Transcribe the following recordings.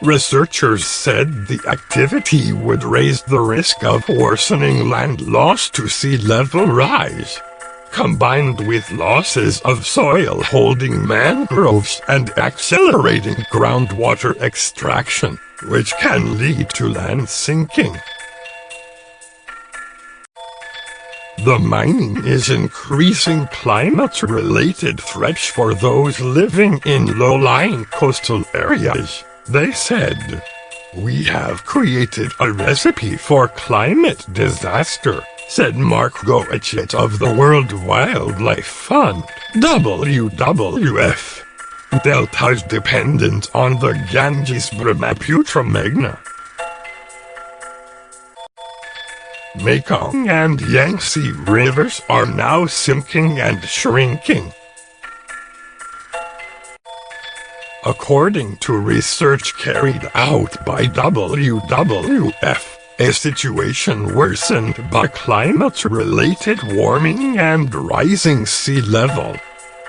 Researchers said the activity would raise the risk of worsening land loss to sea level rise, combined with losses of soil-holding mangroves and accelerating groundwater extraction, which can lead to land sinking. The mining is increasing climate-related threats for those living in low-lying coastal areas, they said. "We have created a recipe for climate disaster," said Marc Goichot of the World Wildlife Fund, WWF. Deltas dependent on the Ganges-Brahmaputra-Meghna, Mekong and Yangtze rivers are now sinking and shrinking. According to research carried out by WWF, a situation worsened by climate-related warming and rising sea level.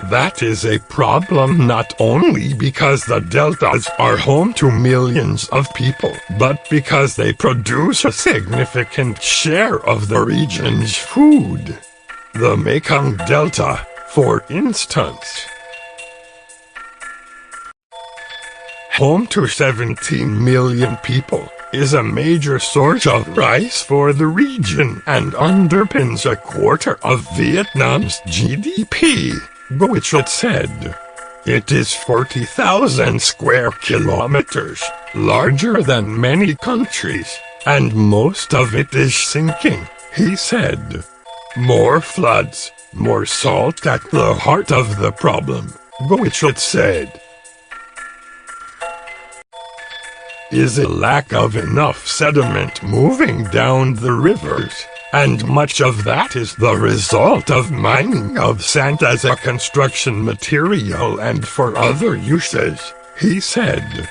That is a problem not only because the deltas are home to millions of people, but because they produce a significant share of the region's food. The Mekong Delta, for instance, home to 17 million people, is a major source of rice for the region and underpins a quarter of Vietnam's GDP. Goichot said. It is 40,000 square kilometers, larger than many countries, and most of it is sinking, he said. More floods, more salt at the heart of the problem, Goichot said. Is a lack of enough sediment moving down the rivers, and much of that is the result of mining of sand as a construction material and for other uses, he said.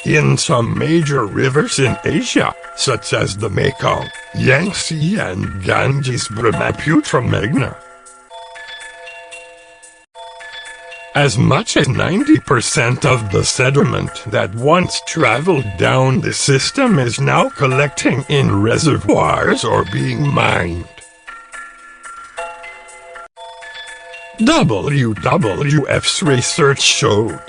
In some major rivers in Asia, such as the Mekong, Yangtze and Ganges-Brahmaputra-Meghna, as much as 90% of the sediment that once traveled down the system is now collecting in reservoirs or being mined. WWF's research showed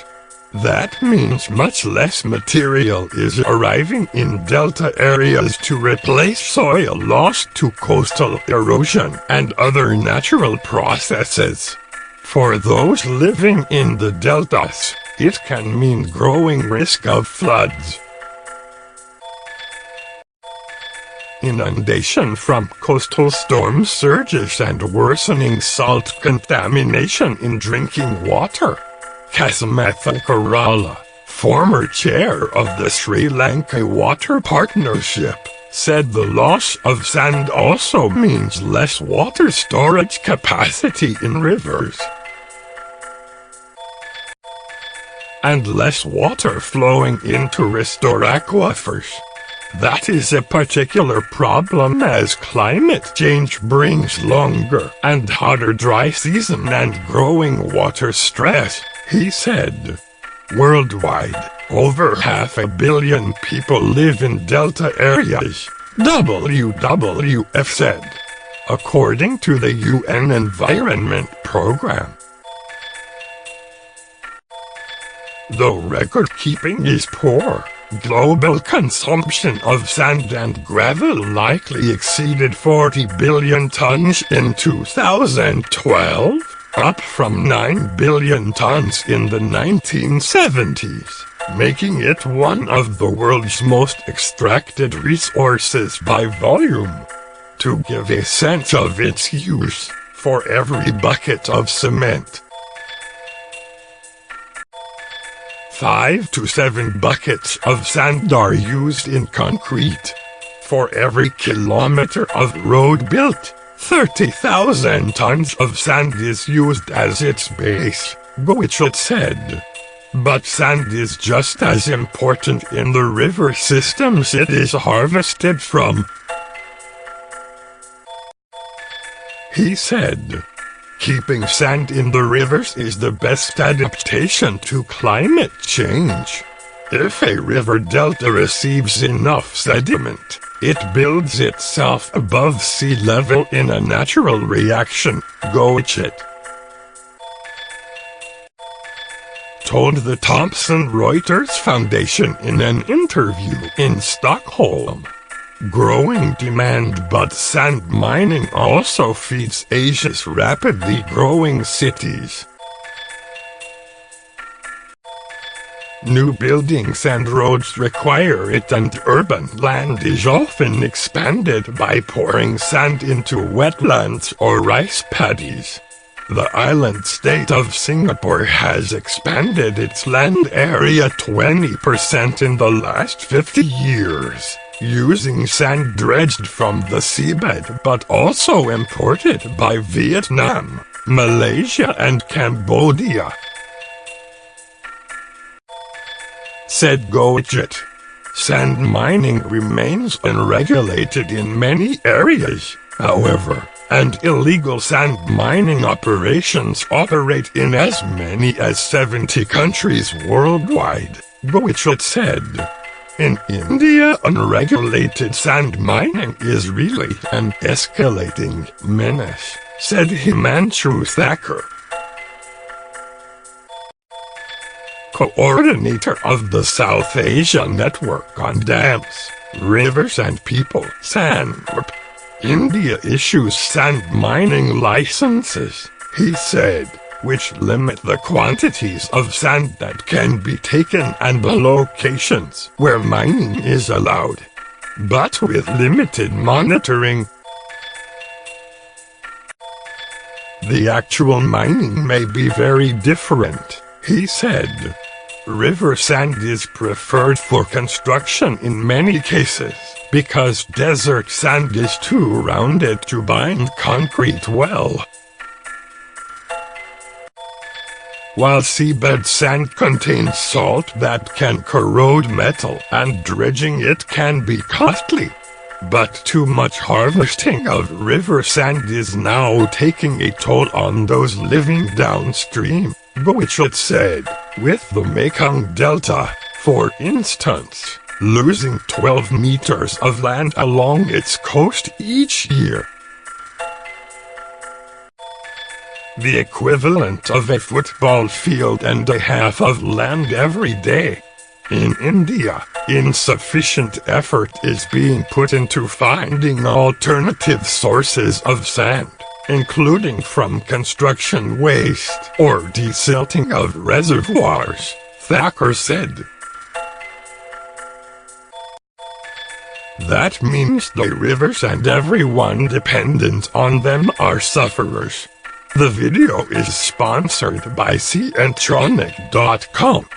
that means much less material is arriving in delta areas to replace soil lost to coastal erosion and other natural processes. For those living in the deltas, it can mean growing risk of floods, inundation from coastal storm surges and worsening salt contamination in drinking water. Kasamatha Kerala, former chair of the Sri Lanka Water Partnership, said the loss of sand also means less water storage capacity in rivers and less water flowing into restore aquifers. That is a particular problem as climate change brings longer and hotter dry season and growing water stress, he said. Worldwide, over 500 million people live in delta areas, WWF said, according to the UN Environment Program. Though record-keeping is poor, global consumption of sand and gravel likely exceeded 40 billion tons in 2012, up from 9 billion tons in the 1970s, making it one of the world's most extracted resources by volume. To give a sense of its use, for every bucket of cement, 5 to 7 buckets of sand are used in concrete. For every kilometer of road built, 30,000 tons of sand is used as its base, Goichot said. But sand is just as important in the river systems it is harvested from, he said. Keeping sand in the rivers is the best adaptation to climate change. If a river delta receives enough sediment, it builds itself above sea level in a natural reaction, Goichot told the Thomson Reuters Foundation in an interview in Stockholm. Growing demand, but sand mining also feeds Asia's rapidly growing cities. New buildings and roads require it, and urban land is often expanded by pouring sand into wetlands or rice paddies. The island state of Singapore has expanded its land area 20% in the last 50 years, using sand dredged from the seabed but also imported by Vietnam, Malaysia and Cambodia, said Goichot. Sand mining remains unregulated in many areas, however, and illegal sand mining operations operate in as many as 70 countries worldwide, Goichot said. In India, unregulated sand mining is really an escalating menace, said Himanshu Thakur, coordinator of the South Asia Network on Dams, Rivers and People, SANRP. India issues sand mining licenses, he said, which limit the quantities of sand that can be taken and the locations where mining is allowed, but with limited monitoring. The actual mining may be very different, he said. River sand is preferred for construction in many cases, because desert sand is too rounded to bind concrete well. While seabed sand contains salt that can corrode metal, and dredging it can be costly. But too much harvesting of river sand is now taking a toll on those living downstream, Goichot said, with the Mekong Delta, for instance, losing 12 meters of land along its coast each year. The equivalent of a football field and a half of land every day. In India, insufficient effort is being put into finding alternative sources of sand, including from construction waste or desilting of reservoirs, Thakur said. That means the rivers and everyone dependent on them are sufferers. The video is sponsored by Scientronic.com.